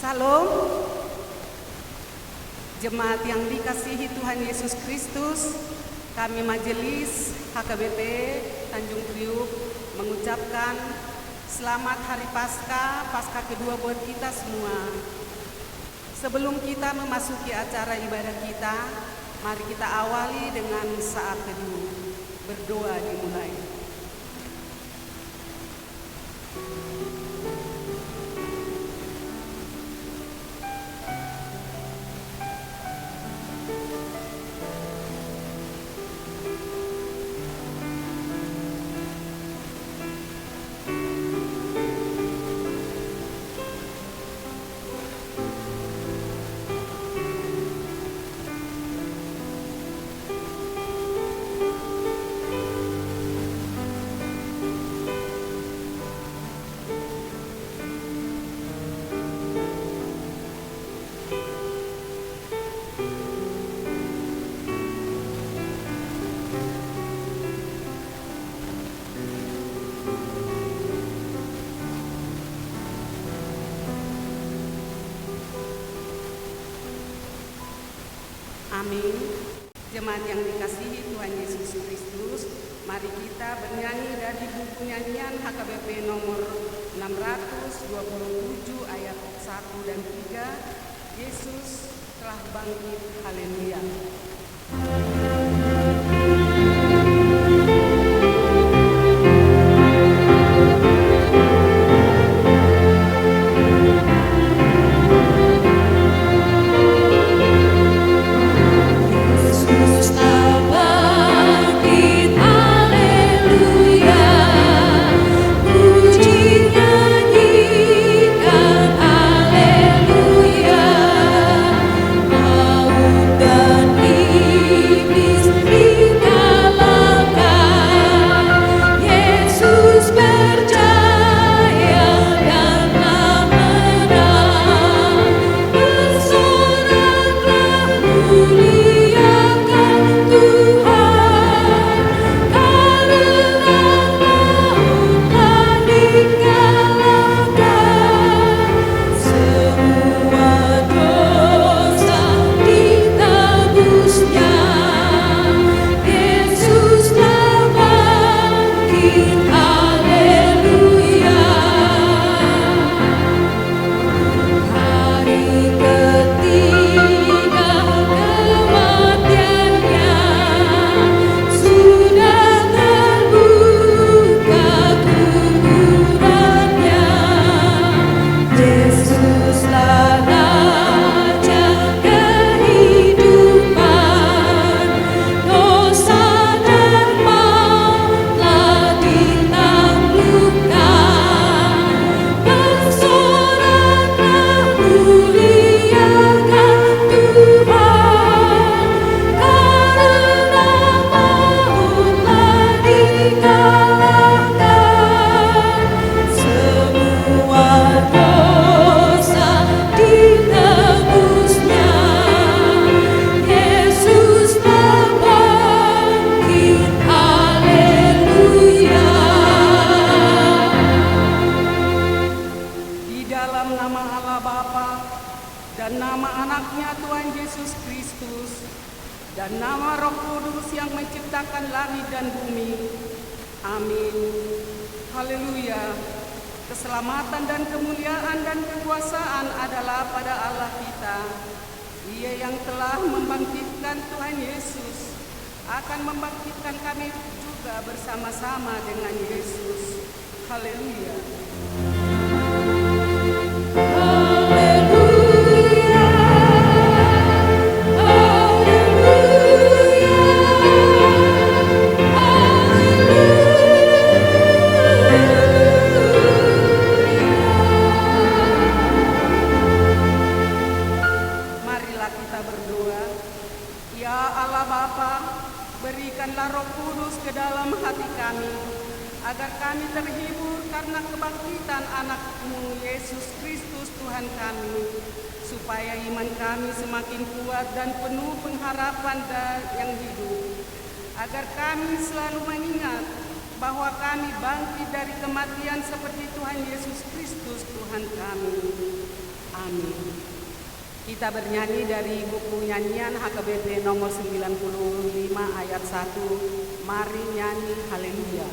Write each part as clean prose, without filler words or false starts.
Salam, jemaat yang dikasihi Tuhan Yesus Kristus. Kami Majelis HKBP Tanjung Priuk mengucapkan selamat Hari Paskah kedua buat kita semua. Sebelum kita memasuki acara ibadah kita, mari kita awali dengan saat teduh. Berdoa dimulai. Amin. Jemaat yang dikasihi Tuhan Yesus Kristus, mari kita bernyanyi dari buku nyanyian HKBP nomor 627 ayat 1 dan 3. Yesus telah bangkit, haleluya. Dan nama anaknya Tuhan Yesus Kristus, dan nama Roh Kudus yang menciptakan langit dan bumi. Amin. Haleluya. Keselamatan dan kemuliaan dan kekuasaan adalah pada Allah kita. Ia yang telah membangkitkan Tuhan Yesus akan membangkitkan kami juga bersama-sama dengan Yesus. Haleluya. Berikanlah Roh Kudus ke dalam hati kami, agar kami terhibur karena kebangkitan anak-Mu Yesus Kristus Tuhan kami, supaya iman kami semakin kuat dan penuh pengharapan yang hidup, agar kami selalu mengingat bahwa kami bangkit dari kematian seperti Tuhan Yesus Kristus Tuhan kami. Amin. Kita bernyanyi dari buku nyanyian HKBP nomor 95 ayat 1. Mari nyanyi haleluya.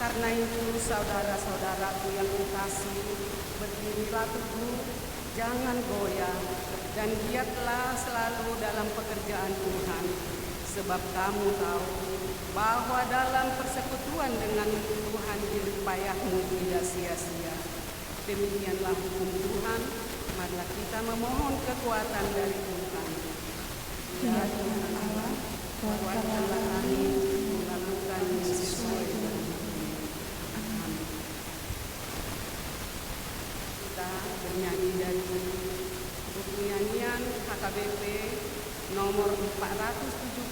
Karena itu saudara-saudaraku yang kukasihi, berdirilah teguh, jangan goyah, dan giatlah selalu dalam pekerjaan Tuhan. Sebab kamu tahu bahwa dalam persekutuan dengan Tuhan jerih payahmu tidak sia-sia. Demikianlah hukum Tuhan, marilah kita memohon kekuatan dari Tuhan. Ya Tuhan Allah, kuatkanlah kami melakukan sesuai dengan bernyanyi dari buku nyanyian HKBP nomor 417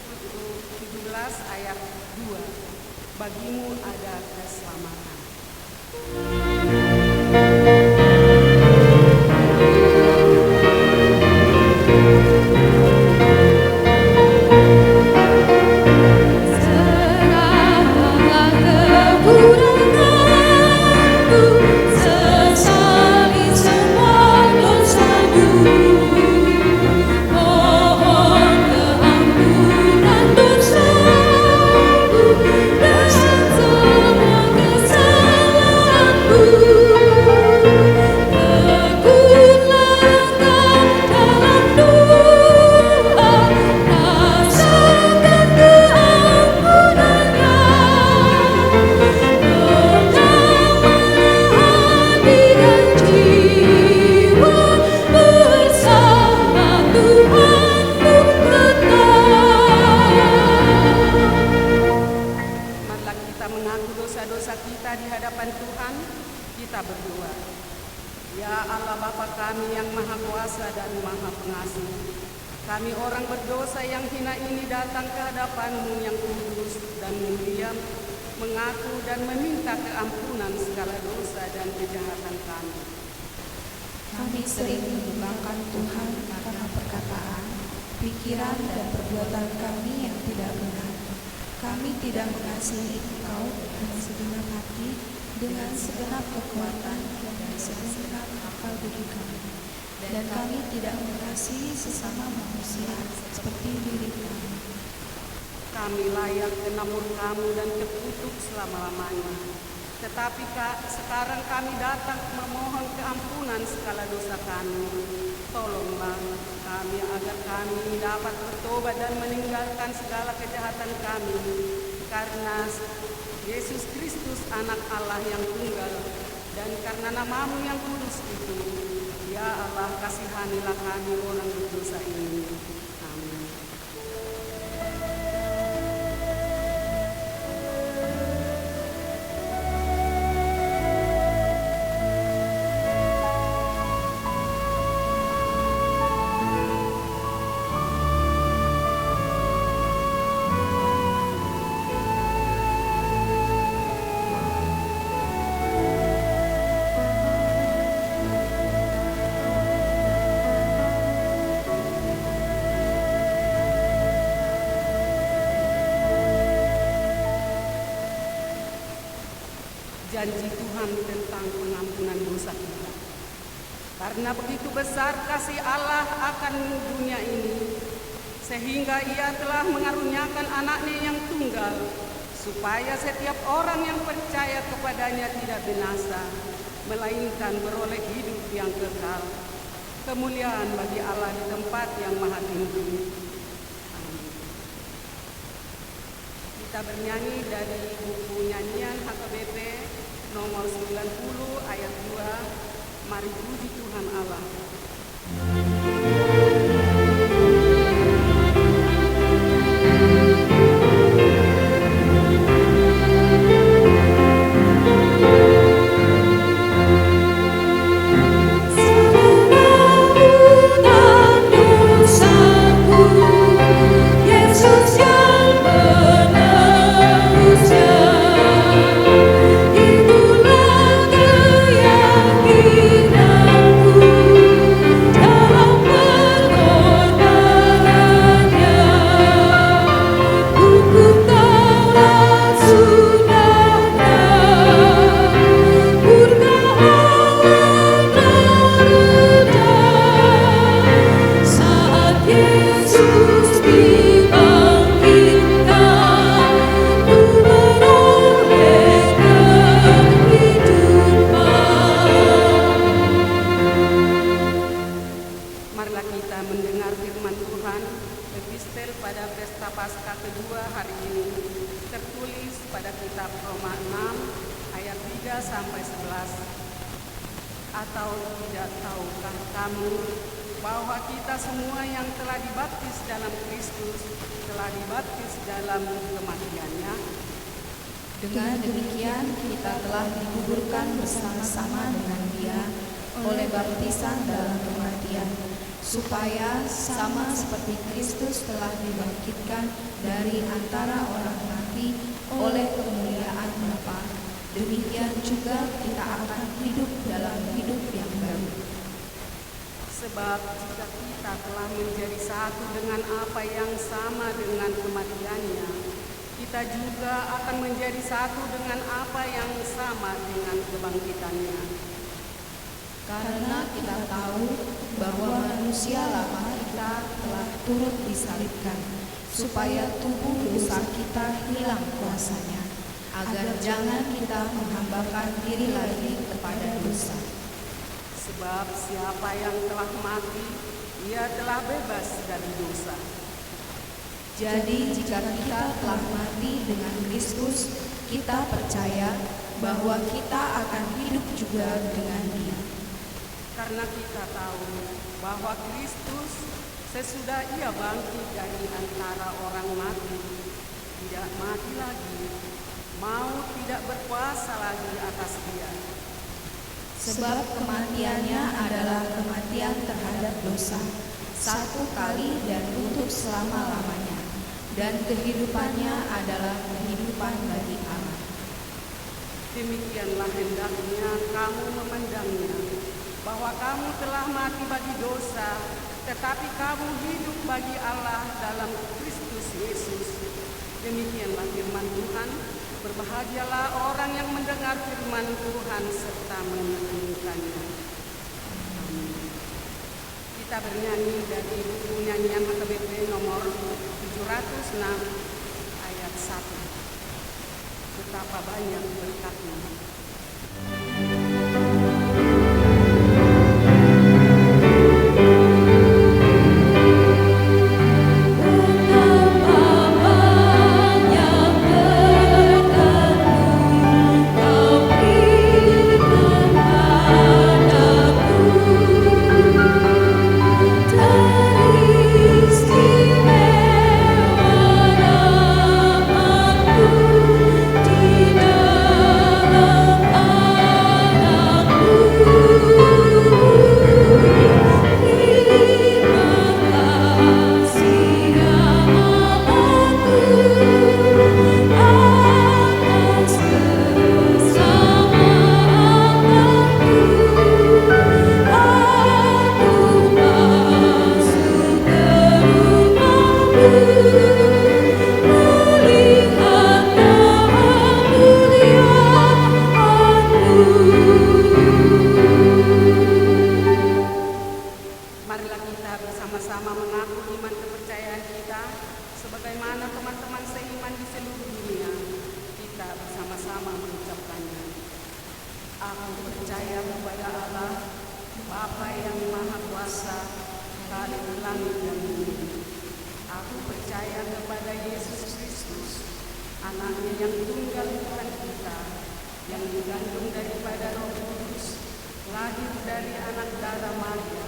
ayat 2. Bagimu ada keselamatan. Kami orang berdosa yang hina ini datang ke hadapan-Mu yang kudus dan mulia, mengaku dan meminta keampunan segala dosa dan kejahatan kami. Kami sering menyembahkan Tuhan karena perkataan, pikiran dan perbuatan kami yang tidak benar. Kami tidak mengasihi Engkau dengan segenap hati, dengan segenap kekuatan dan segenap akal budi kami. Dan kami tidak mengasihi sesama manusia seperti diri kami. Kami layak kena murka-Mu dan terkutuk selama-lamanya. Tetapi sekarang kami datang memohon keampunan segala dosa kami. Tolonglah kami agar kami dapat bertobat dan meninggalkan segala kejahatan kami. Karena Yesus Kristus anak Allah yang tunggal dan karena nama-Mu yang kudus itu. Ya Allah, kasihanilah kami orang berdosa ini. Amin. janji Tuhan tentang pengampunan dosa kita. Karena begitu besar kasih Allah akan dunia ini, sehingga Ia telah mengaruniakan anaknya yang tunggal, supaya setiap orang yang percaya kepadanya tidak binasa, melainkan beroleh hidup yang kekal. Kemuliaan bagi Allah di tempat yang maha tinggi. Amin. Kita bernyanyi dari buku nyanyian HKBP nomor 90 ayat 2, Mari puji Tuhan Allah. Atau tidak tahukah kamu bahwa kita semua yang telah dibaptis dalam Kristus telah dibaptis dalam kematian-Nya? Dengan demikian kita telah dikuburkan bersama-sama dengan Dia oleh baptisan dalam kematian, supaya sama seperti Kristus telah dibangkitkan dari antara orang mati oleh kemuliaan Bapa, demikian juga kita akan hidup dalam hidup yang baru. Sebab jika kita telah menjadi satu dengan apa yang sama dengan kematian-Nya, kita juga akan menjadi satu dengan apa yang sama dengan kebangkitan-Nya. Karena kita tahu bahwa manusia lama kita telah turut disalibkan, supaya tubuh dosa kita hilang kuasanya, agar jangan kita menghambakan diri lagi kepada dosa. Sebab siapa yang telah mati, ia telah bebas dari dosa. Jadi jika kita telah mati dengan Kristus, kita percaya bahwa kita akan hidup juga dengan Dia. Karena kita tahu bahwa Kristus sesudah Ia bangkit dari antara orang mati, tidak mati lagi, maut tidak berkuasa lagi atas Dia. Sebab kematiannya adalah kematian terhadap dosa, satu kali dan untuk selama-lamanya, dan kehidupannya adalah kehidupan bagi Allah. Demikianlah hendaknya kamu memandangnya, bahwa kamu telah mati bagi dosa, tetapi kamu hidup bagi Allah dalam Kristus Yesus. Demikianlah firman Tuhan. Berbahagialah orang yang mendengar firman Tuhan serta merenungkannya. Kita bernyanyi dari buku nyanyian HKBP nomor 706 ayat 1. Betapa banyak berkat-Nya. Di dalam Aku percaya kepada Allah, Bapa yang Maha Kuasa, Khalik langit dan bumi. Aku percaya kepada Yesus Kristus, Anaknya yang tunggal Tuhan kita, yang digandung daripada Roh Kudus, lahir dari anak darah Maria,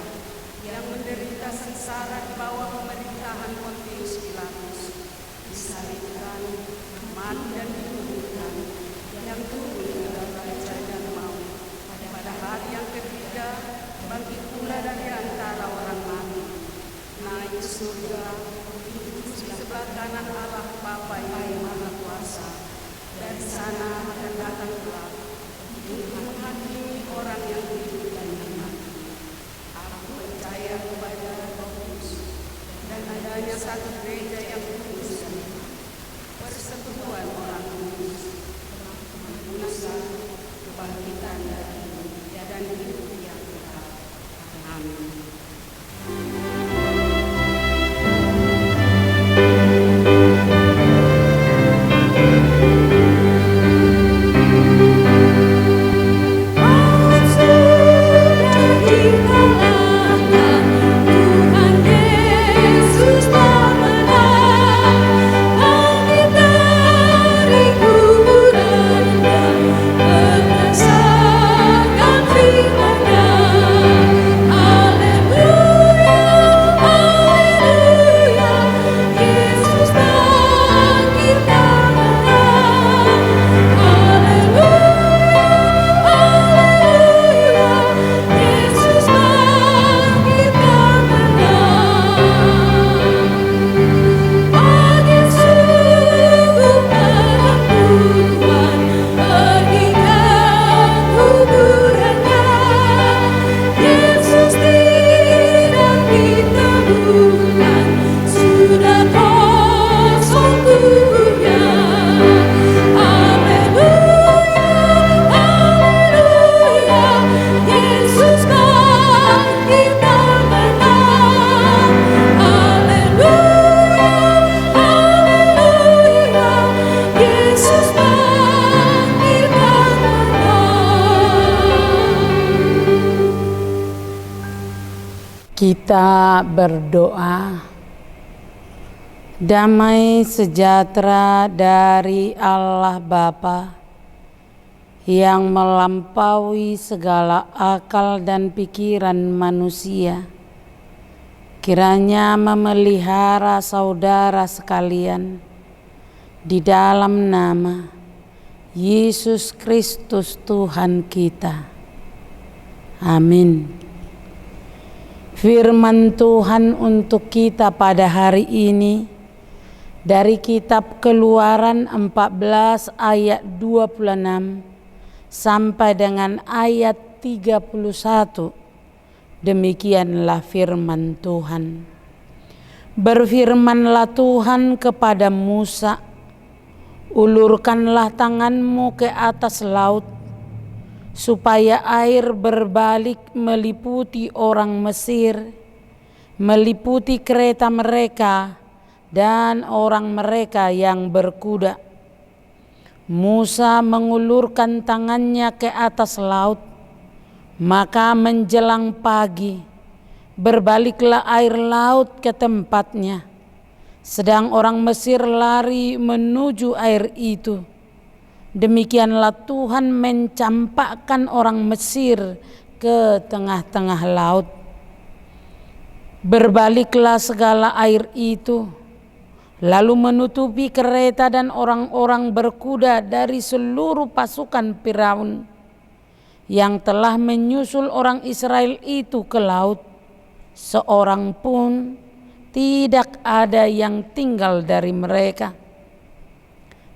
yang menderita sengsara di bawah pemerintahan Pontius Pilatus, disalibkan, mati dan dikuburkan, yang turun ke dalam kerajaan dan maut. Pada hari yang ketiga, bangkit pula dari antara orang mati, naik ke surga, duduk di sebelah kanan Allah Bapa yang Maha Kuasa. Dari sana akan datang pula untuk menghakimi orang yang hidup dan yang mati. Aku percaya kepada Roh Kudus dan adanya satu gereja yang kudus, persekutuan orang kudus, dosa, kebangkitan dari hidup dan hidup yang kekal. Amin. Kita berdoa. Damai sejahtera dari Allah Bapa yang melampaui segala akal dan pikiran manusia, kiranya memelihara saudara sekalian di dalam nama Yesus Kristus Tuhan kita. Amin. Firman Tuhan untuk kita pada hari ini dari kitab Keluaran 14 ayat 26 sampai dengan ayat 31. Demikianlah firman Tuhan. Berfirmanlah Tuhan kepada Musa, ulurkanlah tanganmu ke atas laut, supaya air berbalik meliputi orang Mesir, meliputi kereta mereka dan orang mereka yang berkuda. Musa mengulurkan tangannya ke atas laut, maka menjelang pagi berbaliklah air laut ke tempatnya, sedang orang Mesir lari menuju air itu. Demikianlah Tuhan mencampakkan orang Mesir ke tengah-tengah laut. Berbaliklah segala air itu, lalu menutupi kereta dan orang-orang berkuda dari seluruh pasukan Firaun yang telah menyusul orang Israel itu ke laut. Seorang pun tidak ada yang tinggal dari mereka.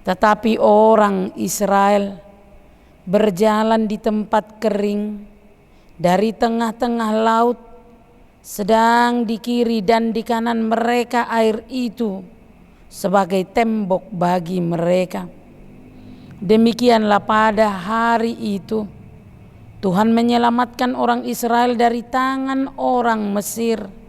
Tetapi orang Israel berjalan di tempat kering dari tengah-tengah laut, sedang di kiri dan di kanan mereka air itu sebagai tembok bagi mereka. Demikianlah pada hari itu Tuhan menyelamatkan orang Israel dari tangan orang Mesir.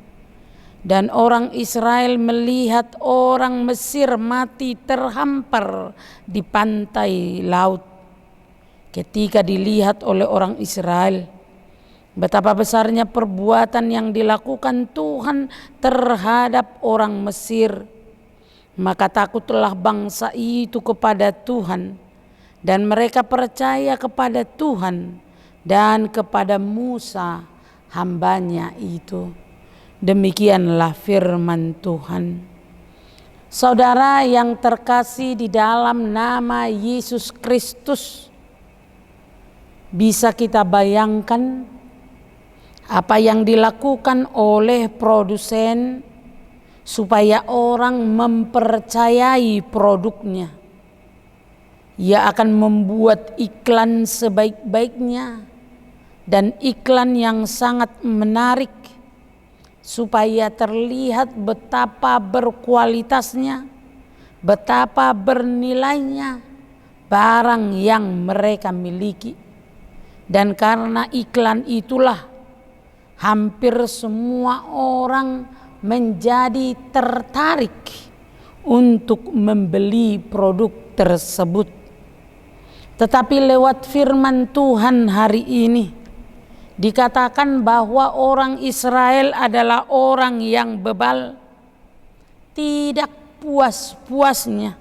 Dan orang Israel melihat orang Mesir mati terhampar di pantai laut. ketika dilihat oleh orang Israel betapa besarnya perbuatan yang dilakukan Tuhan terhadap orang Mesir, maka takutlah bangsa itu kepada Tuhan dan mereka percaya kepada Tuhan dan kepada Musa hambanya itu. Demikianlah firman Tuhan. Saudara yang terkasih di dalam nama Yesus Kristus, bisa kita bayangkan apa yang dilakukan oleh produsen supaya orang mempercayai produknya. Ia akan membuat iklan sebaik-baiknya dan iklan yang sangat menarik supaya terlihat betapa berkualitasnya, betapa bernilainya barang yang mereka miliki. Dan karena iklan itulah hampir semua orang menjadi tertarik untuk membeli produk tersebut. Tetapi lewat firman Tuhan hari ini dikatakan bahwa orang Israel adalah orang yang bebal, tidak puas-puasnya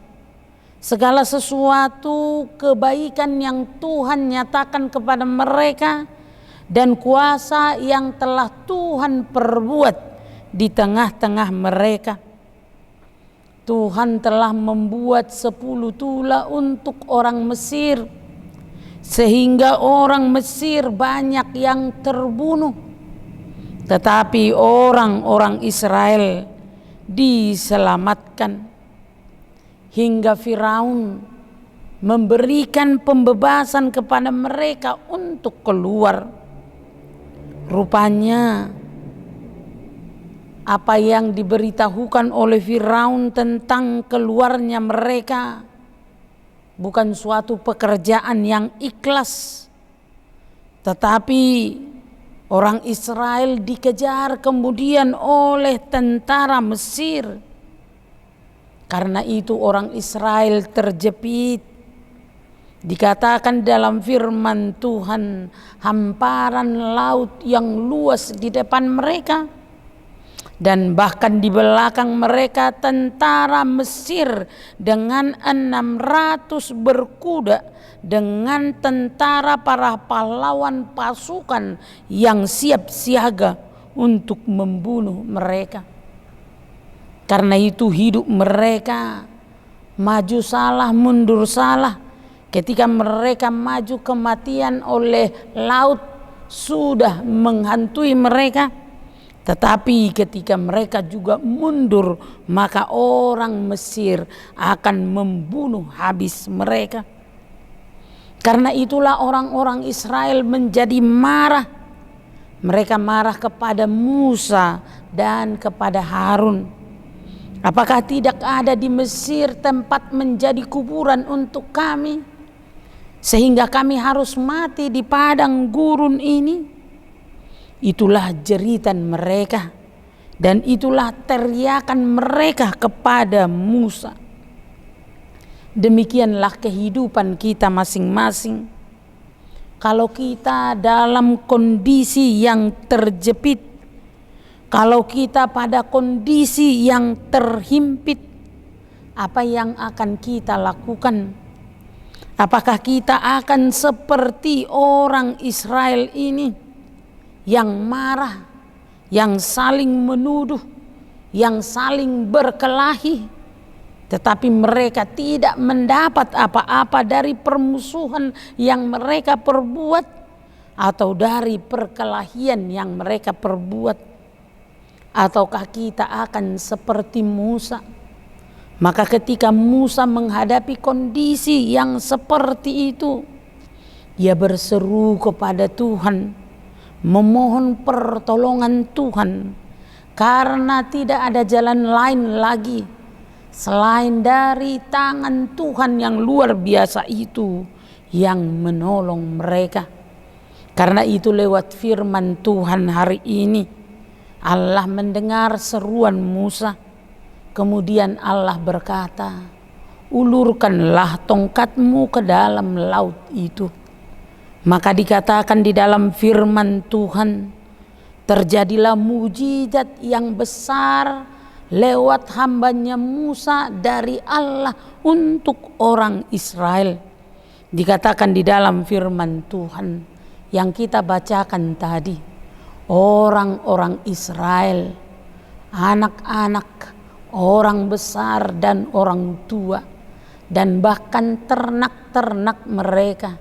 segala sesuatu kebaikan yang Tuhan nyatakan kepada mereka dan kuasa yang telah Tuhan perbuat di tengah-tengah mereka. Tuhan telah membuat 10 tula untuk orang Mesir, sehingga orang Mesir banyak yang terbunuh. Tetapi orang-orang Israel diselamatkan, hingga Firaun memberikan pembebasan kepada mereka untuk keluar. Rupanya apa yang diberitahukan oleh Firaun tentang keluarnya mereka bukan suatu pekerjaan yang ikhlas, tetapi orang Israel dikejar kemudian oleh tentara Mesir. Karena itu orang Israel terjepit. Dikatakan dalam firman Tuhan, hamparan laut yang luas di depan mereka, dan bahkan di belakang mereka tentara Mesir dengan 600 berkuda dengan tentara para pahlawan pasukan yang siap siaga untuk membunuh mereka. Karena itu hidup mereka maju salah mundur salah. Ketika mereka maju, kematian oleh laut sudah menghantui mereka. Tetapi ketika mereka juga mundur, maka orang Mesir akan membunuh habis mereka. Karena itulah orang-orang Israel menjadi marah. Mereka marah kepada Musa dan kepada Harun. Apakah tidak ada di Mesir tempat menjadi kuburan untuk kami, sehingga kami harus mati di padang gurun ini? Itulah jeritan mereka dan itulah teriakan mereka kepada Musa. Demikianlah kehidupan kita masing-masing. Kalau kita dalam kondisi yang terjepit, kalau kita pada kondisi yang terhimpit, apa yang akan kita lakukan? Apakah kita akan seperti orang Israel ini yang marah, yang saling menuduh, yang saling berkelahi, tetapi mereka tidak mendapat apa-apa dari permusuhan yang mereka perbuat atau dari perkelahian yang mereka perbuat? Ataukah kita akan seperti Musa? Maka ketika Musa menghadapi kondisi yang seperti itu, ia berseru kepada Tuhan, memohon pertolongan Tuhan, karena tidak ada jalan lain lagi selain dari tangan Tuhan yang luar biasa itu yang menolong mereka. Karena itu lewat firman Tuhan hari ini, Allah mendengar seruan Musa. Kemudian Allah berkata, ulurkanlah tongkatmu ke dalam laut itu. Maka dikatakan di dalam firman Tuhan, terjadilah mujizat yang besar lewat hambanya Musa dari Allah untuk orang Israel. Dikatakan di dalam firman Tuhan yang kita bacakan tadi, orang-orang Israel, anak-anak, orang besar dan orang tua, dan bahkan ternak-ternak mereka,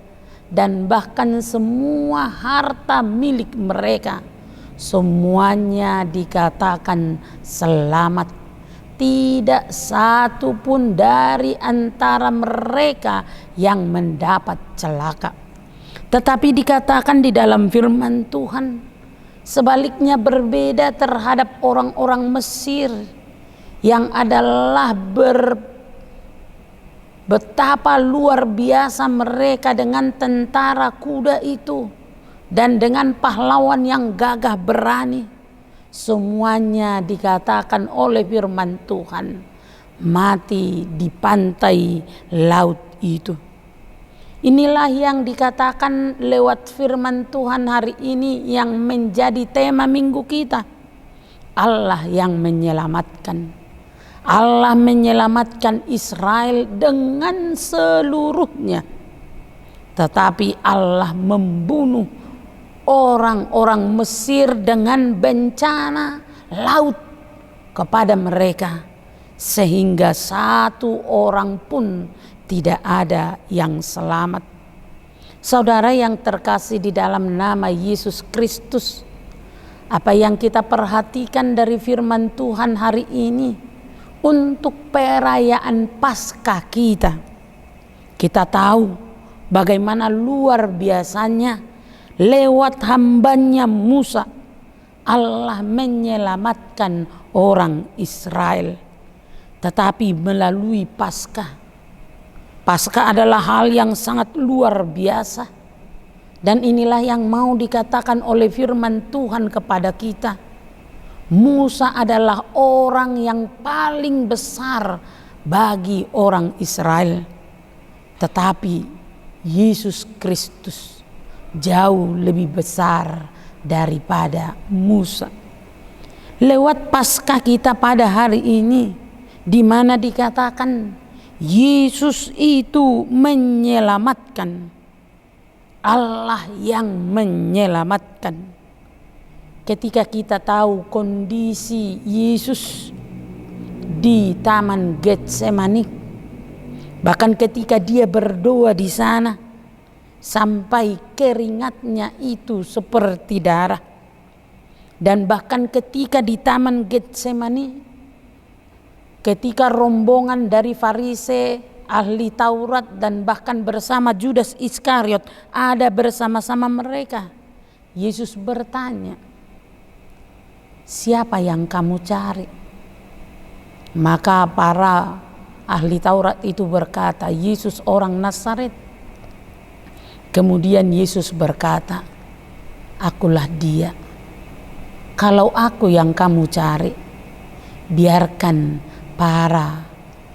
dan bahkan semua harta milik mereka, semuanya dikatakan selamat. Tidak satu pun dari antara mereka yang mendapat celaka. Tetapi dikatakan di dalam firman Tuhan, sebaliknya berbeda terhadap orang-orang Mesir yang adalah betapa luar biasa mereka dengan tentara kuda itu dan dengan pahlawan yang gagah berani. Semuanya dikatakan oleh firman Tuhan mati di pantai laut itu. Inilah yang dikatakan lewat firman Tuhan hari ini yang menjadi tema minggu kita. Allah yang menyelamatkan. Allah menyelamatkan Israel dengan seluruhnya. Tetapi Allah membunuh orang-orang Mesir dengan bencana laut kepada mereka, sehingga satu orang pun tidak ada yang selamat. Saudara yang terkasih di dalam nama Yesus Kristus, apa yang kita perhatikan dari firman Tuhan hari ini untuk perayaan Paskah kita tahu bagaimana luar biasanya lewat hambanya Musa Allah menyelamatkan orang Israel. Tetapi melalui Paskah adalah hal yang sangat luar biasa, dan inilah yang mau dikatakan oleh firman Tuhan kepada kita. Musa adalah orang yang paling besar bagi orang Israel, tetapi Yesus Kristus jauh lebih besar daripada Musa. Lewat Paskah kita pada hari ini, di mana dikatakan Yesus itu menyelamatkan, Allah yang menyelamatkan. Ketika kita tahu kondisi Yesus di Taman Getsemani, bahkan ketika dia berdoa di sana sampai keringatnya itu seperti darah, dan bahkan ketika di Taman Getsemani, ketika rombongan dari Farisi, ahli Taurat, dan bahkan bersama Judas Iskariot ada bersama-sama mereka, Yesus bertanya, siapa yang kamu cari? Maka para ahli Taurat itu berkata, Yesus orang Nazaret. Kemudian Yesus berkata, akulah dia. Kalau aku yang kamu cari, biarkan para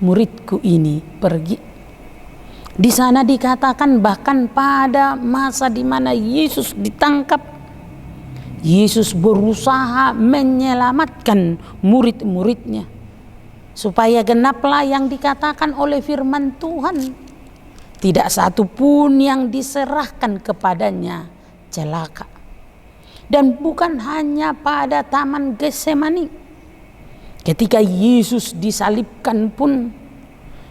muridku ini pergi. Di sana dikatakan bahkan pada masa di mana Yesus ditangkap, Yesus berusaha menyelamatkan murid-muridnya supaya genaplah yang dikatakan oleh firman Tuhan, tidak satu pun yang diserahkan kepadanya celaka. Dan bukan hanya pada Taman Getsemani, ketika Yesus disalibkan pun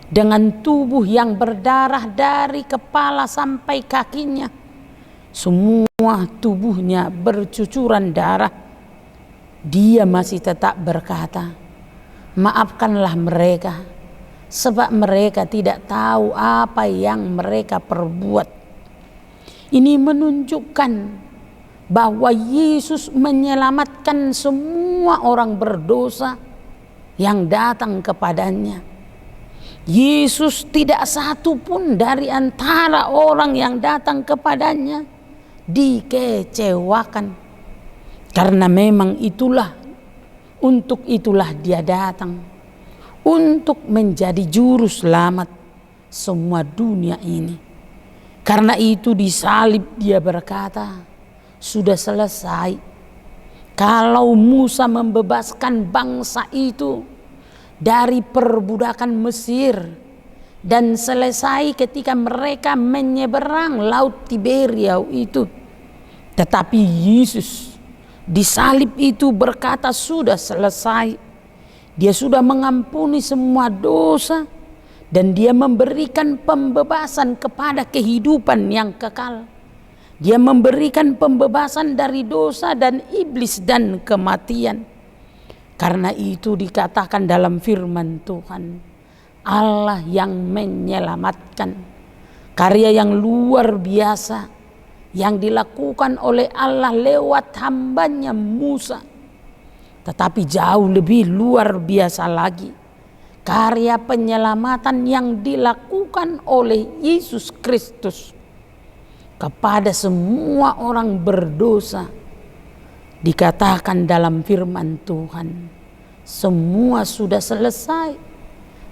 dengan tubuh yang berdarah dari kepala sampai kakinya, semua tubuhnya bercucuran darah, dia masih tetap berkata, maafkanlah mereka, sebab mereka tidak tahu apa yang mereka perbuat. Ini menunjukkan bahwa Yesus menyelamatkan semua orang berdosa yang datang kepadanya. Yesus tidak satu pun dari antara orang yang datang kepadanya dikecewakan, karena memang untuk itulah dia datang, untuk menjadi juru selamat semua dunia ini. Karena itu di salib dia berkata, sudah selesai. Kalau Musa membebaskan bangsa itu dari perbudakan Mesir dan selesai ketika mereka menyeberang laut Tiberia itu, tetapi Yesus di salib itu berkata sudah selesai. Dia sudah mengampuni semua dosa dan dia memberikan pembebasan kepada kehidupan yang kekal. Dia memberikan pembebasan dari dosa dan iblis dan kematian. Karena itu dikatakan dalam firman Tuhan, Allah yang menyelamatkan. Karya yang luar biasa yang dilakukan oleh Allah lewat hambanya Musa. Tetapi jauh lebih luar biasa lagi, karya penyelamatan yang dilakukan oleh Yesus Kristus kepada semua orang berdosa. Dikatakan dalam firman Tuhan, semua sudah selesai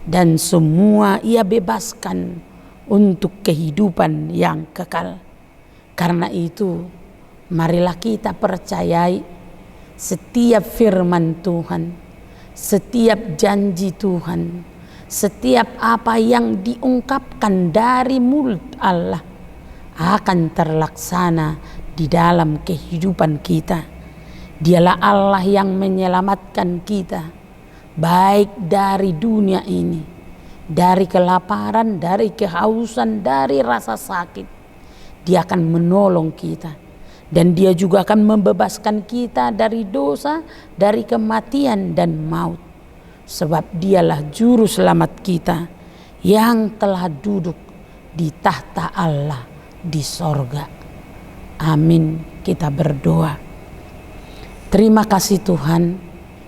dan semua ia bebaskan untuk kehidupan yang kekal. Karena itu marilah kita percayai setiap firman Tuhan, setiap janji Tuhan, setiap apa yang diungkapkan dari mulut Allah akan terlaksana di dalam kehidupan kita. Dialah Allah yang menyelamatkan kita, baik dari dunia ini, dari kelaparan, dari kehausan, dari rasa sakit. Dia akan menolong kita, dan dia juga akan membebaskan kita dari dosa, dari kematian dan maut. Sebab dialah juru selamat kita yang telah duduk di tahta Allah di sorga. Amin. Kita berdoa. Terima kasih Tuhan,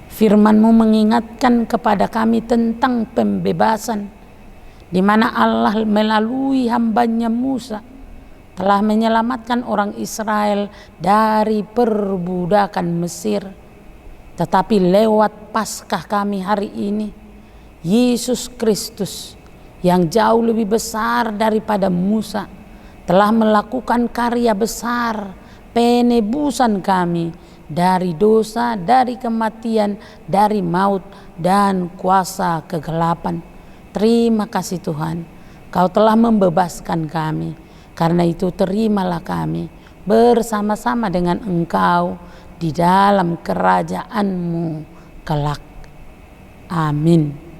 firman-Mu mengingatkan kepada kami tentang pembebasan, di mana Allah melalui hambanya Musa telah menyelamatkan orang Israel dari perbudakan Mesir. Tetapi lewat Paskah kami hari ini, Yesus Kristus yang jauh lebih besar daripada Musa telah melakukan karya besar penebusan kami dari dosa, dari kematian, dari maut dan kuasa kegelapan. Terima kasih Tuhan, Kau telah membebaskan kami. Karena itu terimalah kami bersama-sama dengan Engkau di dalam kerajaan-Mu kelak. Amin.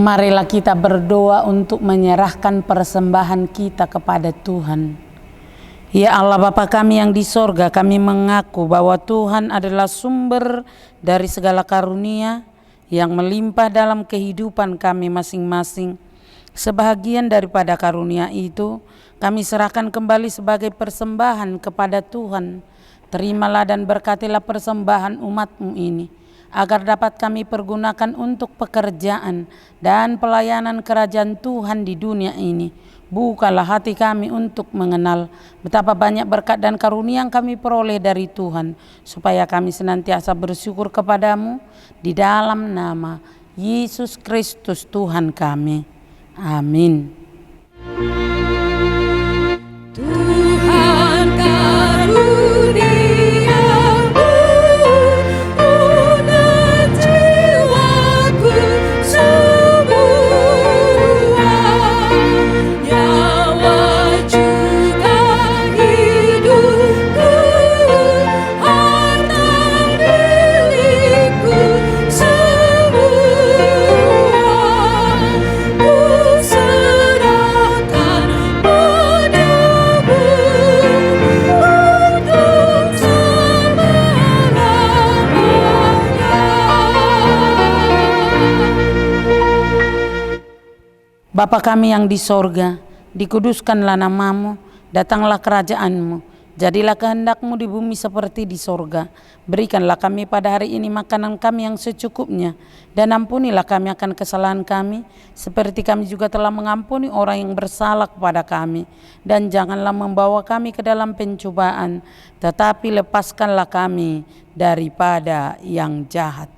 Marilah kita berdoa untuk menyerahkan persembahan kita kepada Tuhan. Ya Allah Bapa kami yang di sorga, kami mengaku bahwa Tuhan adalah sumber dari segala karunia yang melimpah dalam kehidupan kami masing-masing. Sebahagian daripada karunia itu kami serahkan kembali sebagai persembahan kepada Tuhan. Terimalah dan berkatilah persembahan umat-Mu ini, agar dapat kami pergunakan untuk pekerjaan dan pelayanan kerajaan Tuhan di dunia ini. Bukalah hati kami untuk mengenal betapa banyak berkat dan karunia yang kami peroleh dari Tuhan, supaya kami senantiasa bersyukur kepadamu di dalam nama Yesus Kristus Tuhan kami. Amin. Tuhan karuniamu unat jiwaku semua, nyawa juga hidupku, harta milikku semua, ku serahkan padamu untuk selama-lamanya. Bapa kami yang di sorga, dikuduskanlah namamu, datanglah kerajaanmu, jadilah kehendak-Mu di bumi seperti di sorga. Berikanlah kami pada hari ini makanan kami yang secukupnya, dan ampunilah kami akan kesalahan kami, seperti kami juga telah mengampuni orang yang bersalah kepada kami. Dan janganlah membawa kami ke dalam pencobaan, tetapi lepaskanlah kami daripada yang jahat.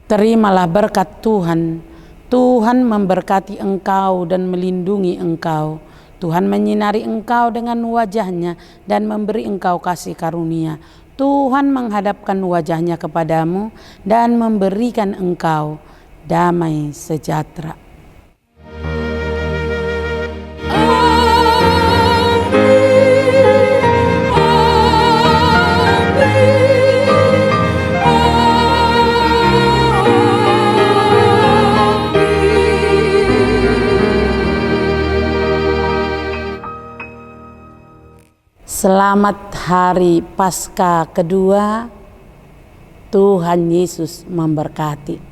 Terimalah berkat Tuhan. Tuhan memberkati engkau dan melindungi engkau. Tuhan menyinari engkau dengan wajah-Nya dan memberi engkau kasih karunia. Tuhan menghadapkan wajah-Nya kepadamu dan memberikan engkau damai sejahtera. Selamat Hari Paskah kedua. Tuhan Yesus memberkati.